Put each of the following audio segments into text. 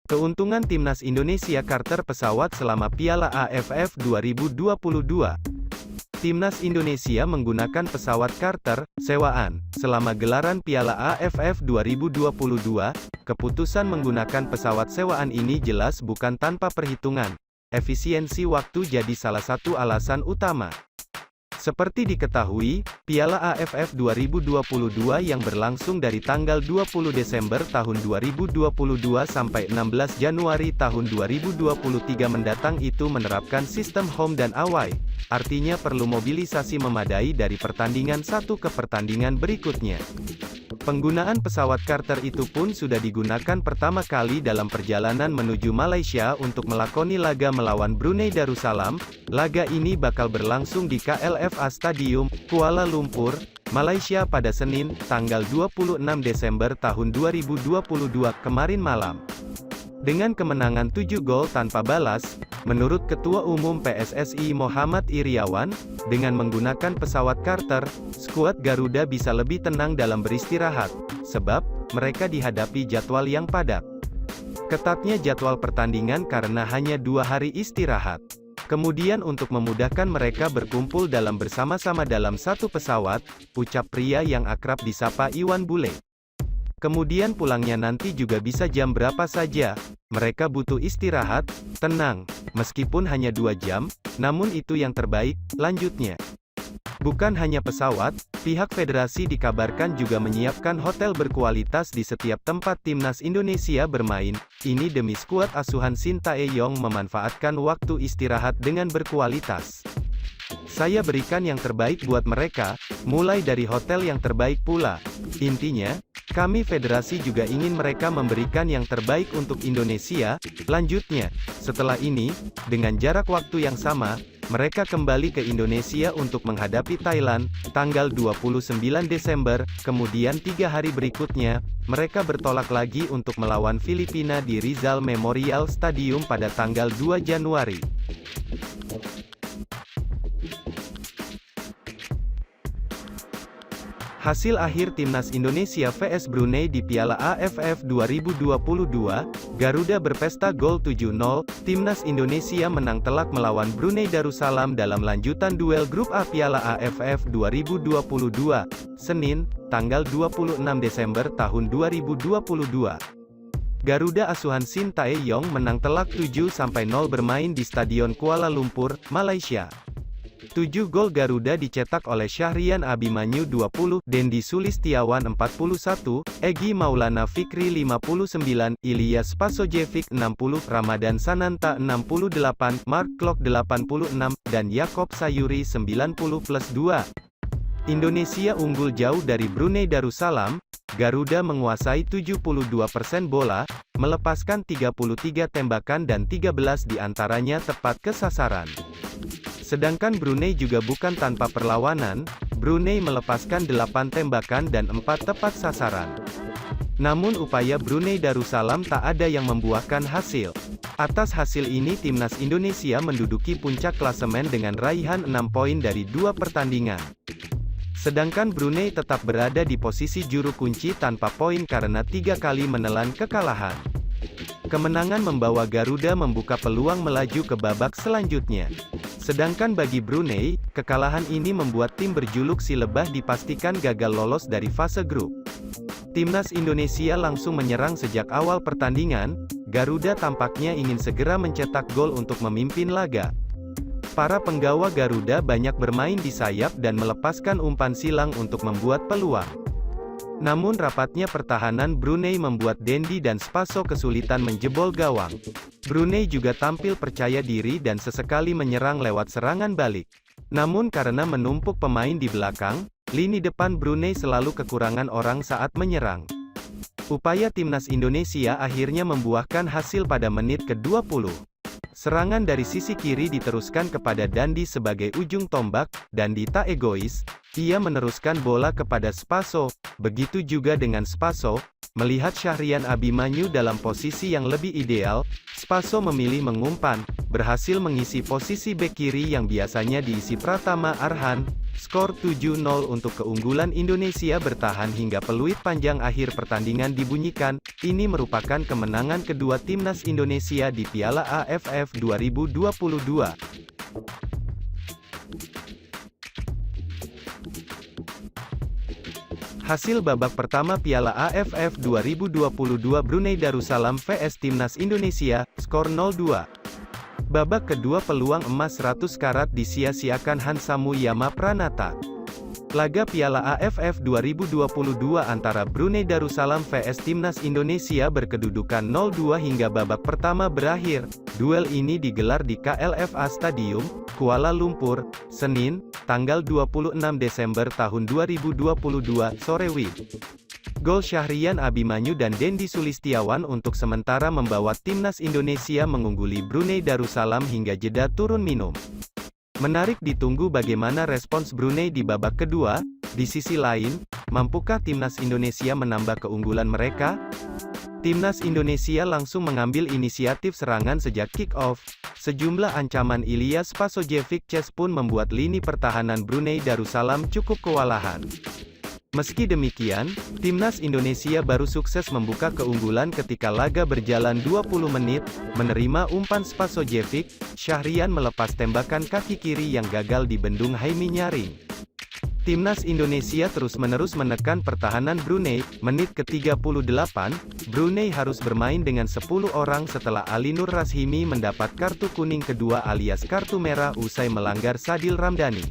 Keuntungan Timnas Indonesia charter pesawat selama Piala AFF 2022. Timnas Indonesia menggunakan pesawat charter, sewaan, selama gelaran Piala AFF 2022. Keputusan menggunakan pesawat sewaan ini jelas bukan tanpa perhitungan. Efisiensi waktu jadi salah satu alasan utama. Seperti diketahui, Piala AFF 2022 yang berlangsung dari tanggal 20 Desember tahun 2022 sampai 16 Januari tahun 2023 mendatang itu menerapkan sistem home dan away. Artinya perlu mobilisasi memadai dari pertandingan satu ke pertandingan berikutnya. Penggunaan pesawat charter itu pun sudah digunakan pertama kali dalam perjalanan menuju Malaysia untuk melakoni laga melawan Brunei Darussalam. Laga ini bakal berlangsung di KLFA Stadium, Kuala Lumpur, Malaysia pada Senin, tanggal 26 Desember tahun 2022 kemarin malam. Dengan kemenangan 7 gol tanpa balas, menurut Ketua Umum PSSI Muhammad Iryawan, dengan menggunakan pesawat charter, skuad Garuda bisa lebih tenang dalam beristirahat, sebab mereka dihadapi jadwal yang padat. Ketatnya jadwal pertandingan karena hanya 2 hari istirahat. Kemudian untuk memudahkan mereka berkumpul dalam bersama-sama dalam satu pesawat, ucap pria yang akrab disapa Iwan Bule. Kemudian pulangnya nanti juga bisa jam berapa saja. Mereka butuh istirahat, tenang, meskipun hanya 2 jam, namun itu yang terbaik, lanjutnya. Bukan hanya pesawat, pihak federasi dikabarkan juga menyiapkan hotel berkualitas di setiap tempat Timnas Indonesia bermain. Ini demi skuad asuhan Sintayong memanfaatkan waktu istirahat dengan berkualitas. Saya berikan yang terbaik buat mereka, mulai dari hotel yang terbaik pula. Intinya, kami federasi juga ingin mereka memberikan yang terbaik untuk Indonesia. Lanjutnya, setelah ini, dengan jarak waktu yang sama, mereka kembali ke Indonesia untuk menghadapi Thailand, tanggal 29 Desember, kemudian 3 hari berikutnya, mereka bertolak lagi untuk melawan Filipina di Rizal Memorial Stadium pada tanggal 2 Januari. Hasil akhir Timnas Indonesia vs Brunei di Piala AFF 2022, Garuda berpesta gol 7-0, Timnas Indonesia menang telak melawan Brunei Darussalam dalam lanjutan duel grup A Piala AFF 2022, Senin, tanggal 26 Desember tahun 2022. Garuda asuhan Sintayong menang telak 7-0 bermain di Stadion Kuala Lumpur, Malaysia. 7 gol Garuda dicetak oleh Syahrian Abimanyu 20, Dendi Sulistiawan 41, Egy Maulana Fikri 59, Ilyas Pasojevic 60, Ramadan Sananta 68, Mark Klok 86, dan Yakob Sayuri 90+2. Indonesia unggul jauh dari Brunei Darussalam. Garuda menguasai 72% bola, melepaskan 33 tembakan dan 13 diantaranya tepat ke sasaran. Sedangkan Brunei juga bukan tanpa perlawanan, Brunei melepaskan 8 tembakan dan 4 tepat sasaran. Namun upaya Brunei Darussalam tak ada yang membuahkan hasil. Atas hasil ini Timnas Indonesia menduduki puncak klasemen dengan raihan 6 poin dari 2 pertandingan. Sedangkan Brunei tetap berada di posisi juru kunci tanpa poin karena 3 kali menelan kekalahan. Kemenangan membawa Garuda membuka peluang melaju ke babak selanjutnya. Sedangkan bagi Brunei, kekalahan ini membuat tim berjuluk Si Lebah dipastikan gagal lolos dari fase grup. Timnas Indonesia langsung menyerang sejak awal pertandingan. Garuda tampaknya ingin segera mencetak gol untuk memimpin laga. Para penggawa Garuda banyak bermain di sayap dan melepaskan umpan silang untuk membuat peluang. Namun rapatnya pertahanan Brunei membuat Dendi dan Spaso kesulitan menjebol gawang. Brunei juga tampil percaya diri dan sesekali menyerang lewat serangan balik. Namun karena menumpuk pemain di belakang, lini depan Brunei selalu kekurangan orang saat menyerang. Upaya Timnas Indonesia akhirnya membuahkan hasil pada menit ke-20. Serangan dari sisi kiri diteruskan kepada Dandi sebagai ujung tombak. Dandi tak egois, ia meneruskan bola kepada Spaso. Begitu juga dengan Spaso, melihat Syahrian Abimanyu dalam posisi yang lebih ideal, Spaso memilih mengumpan, berhasil mengisi posisi bek kiri yang biasanya diisi Pratama Arhan. Skor 7-0 untuk keunggulan Indonesia bertahan hingga peluit panjang akhir pertandingan dibunyikan. Ini merupakan kemenangan kedua timnas Indonesia di Piala AFF 2022. Hasil babak pertama Piala AFF 2022 Brunei Darussalam vs Timnas Indonesia, skor 0-2. Babak kedua peluang emas 100 karat disia-siakan Hansamu Yama Pranata. Laga Piala AFF 2022 antara Brunei Darussalam vs Timnas Indonesia berkedudukan 0-2 hingga babak pertama berakhir. Duel ini digelar di KLFA Stadium, Kuala Lumpur, Senin, tanggal 26 Desember tahun 2022, sore WIB. Gol Syahrian Abimanyu dan Dendi Sulistiawan untuk sementara membawa timnas Indonesia mengungguli Brunei Darussalam hingga jeda turun minum. Menarik ditunggu bagaimana respons Brunei di babak kedua. Di sisi lain, mampukah timnas Indonesia menambah keunggulan mereka? Timnas Indonesia langsung mengambil inisiatif serangan sejak kick-off. Sejumlah ancaman Ilyas Pasojevic pun membuat lini pertahanan Brunei Darussalam cukup kewalahan. Meski demikian, timnas Indonesia baru sukses membuka keunggulan ketika laga berjalan 20 menit, menerima umpan Spasojevic. Syahrian melepas tembakan kaki kiri yang gagal dibendung Haimi Nyaring. Timnas Indonesia terus-menerus menekan pertahanan Brunei. Menit ke-38, Brunei harus bermain dengan 10 orang setelah Ali Nur Rashimi mendapat kartu kuning kedua alias kartu merah usai melanggar Sadil Ramdhani.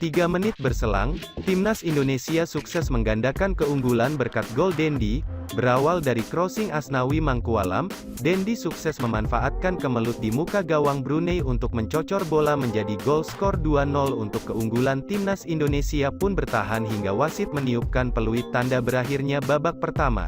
3 menit berselang, timnas Indonesia sukses menggandakan keunggulan berkat gol Dendi. Berawal dari crossing Asnawi Mangkualam, Dendi sukses memanfaatkan kemelut di muka gawang Brunei untuk mencocor bola menjadi gol. Skor 2-0 untuk keunggulan timnas Indonesia pun bertahan hingga wasit meniupkan peluit tanda berakhirnya babak pertama.